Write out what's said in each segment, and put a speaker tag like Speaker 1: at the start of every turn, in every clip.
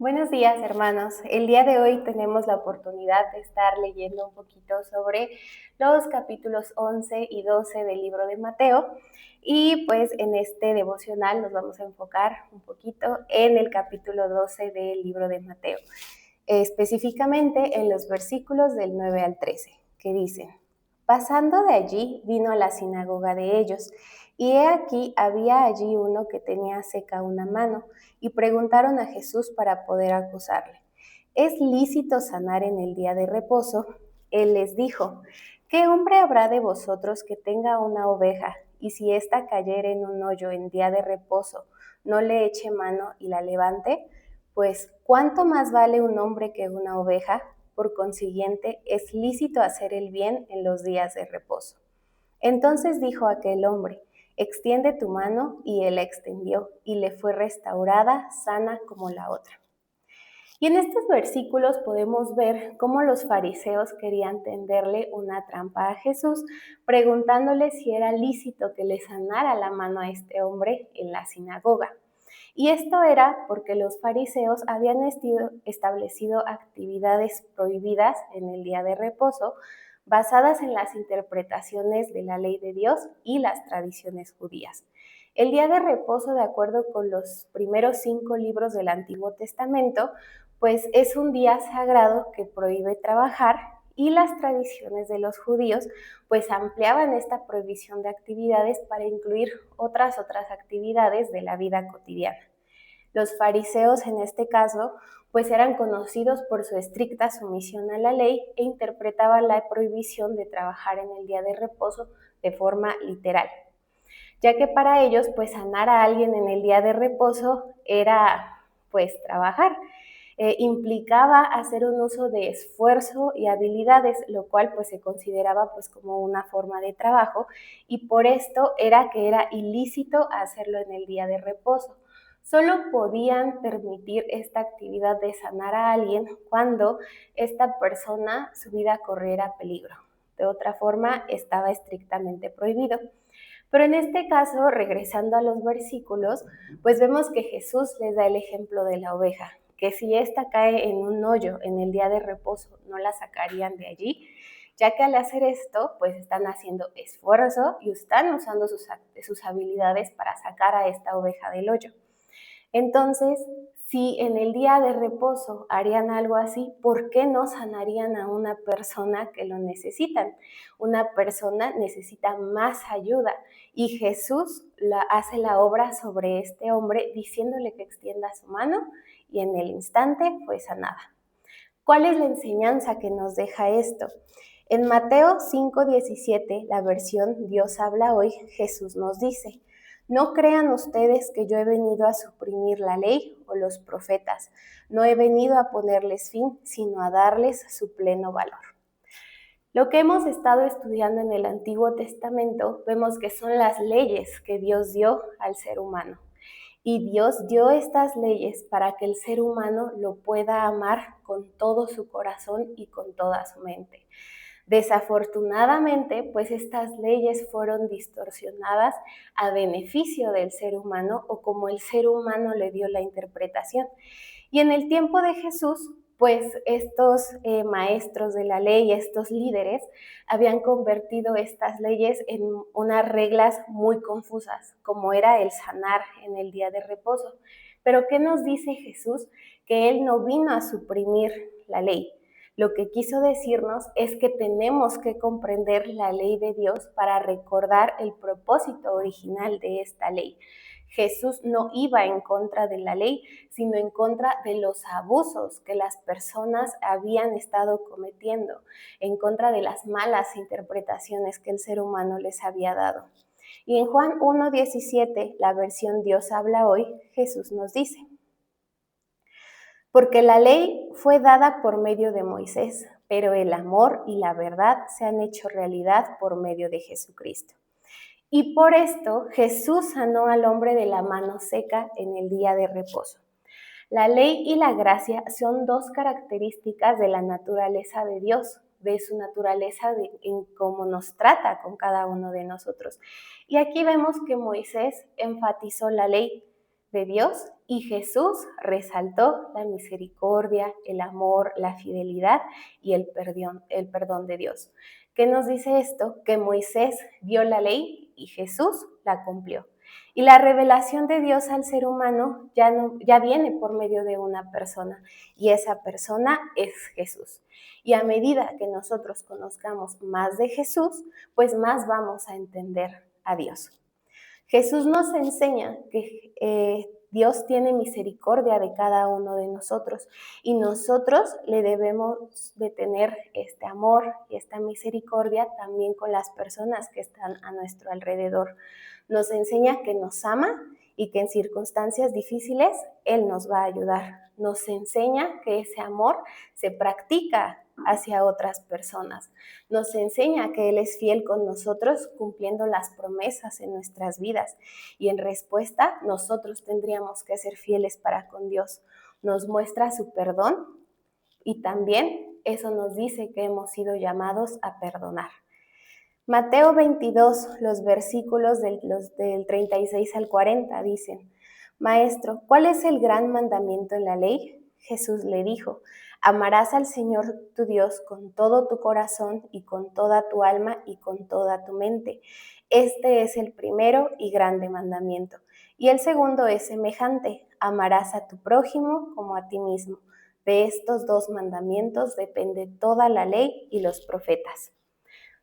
Speaker 1: Buenos días, hermanos. El día de hoy tenemos la oportunidad de estar leyendo un poquito sobre los capítulos 11 y 12 del libro de Mateo. Y pues en este devocional nos vamos a enfocar un poquito en el capítulo 12 del libro de Mateo, específicamente en los versículos del 9 al 13, que dicen: Pasando de allí, vino a la sinagoga de ellos, y he aquí había allí uno que tenía seca una mano, y preguntaron a Jesús para poder acusarle: ¿Es lícito sanar en el día de reposo? Él les dijo: ¿Qué hombre habrá de vosotros que tenga una oveja, y si ésta cayere en un hoyo en día de reposo, no le eche mano y la levante? Pues, ¿cuánto más vale un hombre que una oveja? Por consiguiente, es lícito hacer el bien en los días de reposo. Entonces dijo aquel hombre: Extiende tu mano, y él la extendió, y le fue restaurada, sana como la otra. Y en estos versículos podemos ver cómo los fariseos querían tenderle una trampa a Jesús, preguntándole si era lícito que le sanara la mano a este hombre en la sinagoga. Y esto era porque los fariseos habían establecido actividades prohibidas en el día de reposo, basadas en las interpretaciones de la ley de Dios y las tradiciones judías. El día de reposo, de acuerdo con los primeros 5 libros del Antiguo Testamento, pues es un día sagrado que prohíbe trabajar, y las tradiciones de los judíos pues ampliaban esta prohibición de actividades para incluir otras actividades de la vida cotidiana. Los fariseos en este caso pues eran conocidos por su estricta sumisión a la ley e interpretaban la prohibición de trabajar en el día de reposo de forma literal, ya que para ellos pues sanar a alguien en el día de reposo era pues trabajar. Implicaba hacer un uso de esfuerzo y habilidades, lo cual pues se consideraba pues como una forma de trabajo, y por esto era que era ilícito hacerlo en el día de reposo. Solo podían permitir esta actividad de sanar a alguien cuando esta persona, su vida corriera peligro. De otra forma, estaba estrictamente prohibido. Pero en este caso, regresando a los versículos, pues vemos que Jesús les da el ejemplo de la oveja, que si ésta cae en un hoyo en el día de reposo, no la sacarían de allí, ya que al hacer esto, pues están haciendo esfuerzo y están usando sus habilidades para sacar a esta oveja del hoyo. Entonces, si en el día de reposo harían algo así, ¿por qué no sanarían a una persona que lo necesitan? Una persona necesita más ayuda, y Jesús hace la obra sobre este hombre diciéndole que extienda su mano, y en el instante fue sanada. ¿Cuál es la enseñanza que nos deja esto? En Mateo 5:17, la versión Dios habla hoy, Jesús nos dice: No crean ustedes que yo he venido a suprimir la ley o los profetas. No he venido a ponerles fin, sino a darles su pleno valor. Lo que hemos estado estudiando en el Antiguo Testamento, vemos que son las leyes que Dios dio al ser humano. Y Dios dio estas leyes para que el ser humano lo pueda amar con todo su corazón y con toda su mente. Desafortunadamente, pues estas leyes fueron distorsionadas a beneficio del ser humano, o como el ser humano le dio la interpretación. Y en el tiempo de Jesús, pues estos maestros de la ley, estos líderes, habían convertido estas leyes en unas reglas muy confusas, como era el sanar en el día de reposo. Pero ¿qué nos dice Jesús? Que Él no vino a suprimir la ley. Lo que quiso decirnos es que tenemos que comprender la ley de Dios para recordar el propósito original de esta ley. Jesús no iba en contra de la ley, sino en contra de los abusos que las personas habían estado cometiendo, en contra de las malas interpretaciones que el ser humano les había dado. Y en Juan 1:17, la versión Dios habla hoy, Jesús nos dice: Porque la ley fue dada por medio de Moisés, pero el amor y la verdad se han hecho realidad por medio de Jesucristo. Y por esto Jesús sanó al hombre de la mano seca en el día de reposo. La ley y la gracia son dos características de la naturaleza de Dios, de su naturaleza en cómo nos trata con cada uno de nosotros. Y aquí vemos que Moisés enfatizó la ley, de Dios y Jesús resaltó la misericordia, el amor, la fidelidad y el perdón de Dios. ¿Qué nos dice esto? Que Moisés dio la ley y Jesús la cumplió. Y la revelación de Dios al ser humano ya viene por medio de una persona, y esa persona es Jesús. Y a medida que nosotros conozcamos más de Jesús, pues más vamos a entender a Dios. Jesús nos enseña que Dios tiene misericordia de cada uno de nosotros y nosotros le debemos de tener este amor y esta misericordia también con las personas que están a nuestro alrededor. Nos enseña que nos ama y que en circunstancias difíciles Él nos va a ayudar. Nos enseña que ese amor se practica hacia otras personas. Nos enseña que Él es fiel con nosotros cumpliendo las promesas en nuestras vidas y en respuesta nosotros tendríamos que ser fieles para con Dios. Nos muestra su perdón y también eso nos dice que hemos sido llamados a perdonar. Mateo 22, los versículos del 36 al 40 dicen: Maestro, ¿cuál es el gran mandamiento en la ley? Jesús le dijo: Amarás al Señor tu Dios con todo tu corazón y con toda tu alma y con toda tu mente. Este es el primero y grande mandamiento. Y el segundo es semejante: amarás a tu prójimo como a ti mismo. De estos dos mandamientos depende toda la ley y los profetas.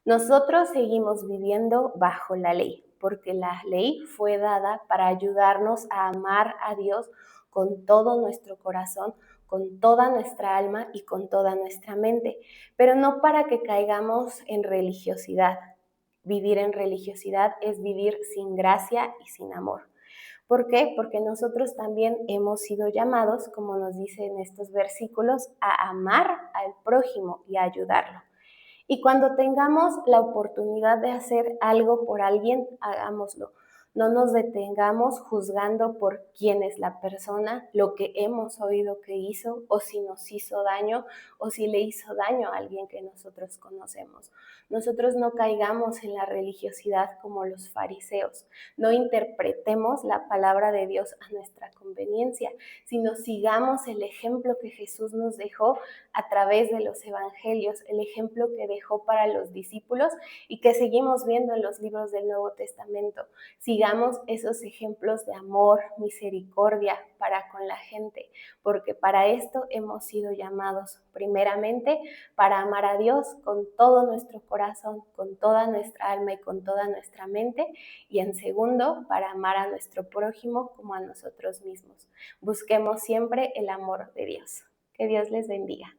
Speaker 1: Nosotros seguimos viviendo bajo la ley, porque la ley fue dada para ayudarnos a amar a Dios con todo nuestro corazón, con toda nuestra alma y con toda nuestra mente, pero no para que caigamos en religiosidad. Vivir en religiosidad es vivir sin gracia y sin amor. ¿Por qué? Porque nosotros también hemos sido llamados, como nos dice en estos versículos, a amar al prójimo y a ayudarlo. Y cuando tengamos la oportunidad de hacer algo por alguien, hagámoslo. No nos detengamos juzgando por quién es la persona, lo que hemos oído que hizo, o si nos hizo daño, o si le hizo daño a alguien que nosotros conocemos. Nosotros no caigamos en la religiosidad como los fariseos. No interpretemos la palabra de Dios a nuestra conveniencia, sino sigamos el ejemplo que Jesús nos dejó a través de los evangelios, el ejemplo que dejó para los discípulos y que seguimos viendo en los libros del Nuevo Testamento. Sigamos esos ejemplos de amor, misericordia para con la gente, porque para esto hemos sido llamados, primeramente, para amar a Dios con todo nuestro corazón, con toda nuestra alma y con toda nuestra mente, y en segundo, para amar a nuestro prójimo como a nosotros mismos. Busquemos siempre el amor de Dios. Que Dios les bendiga.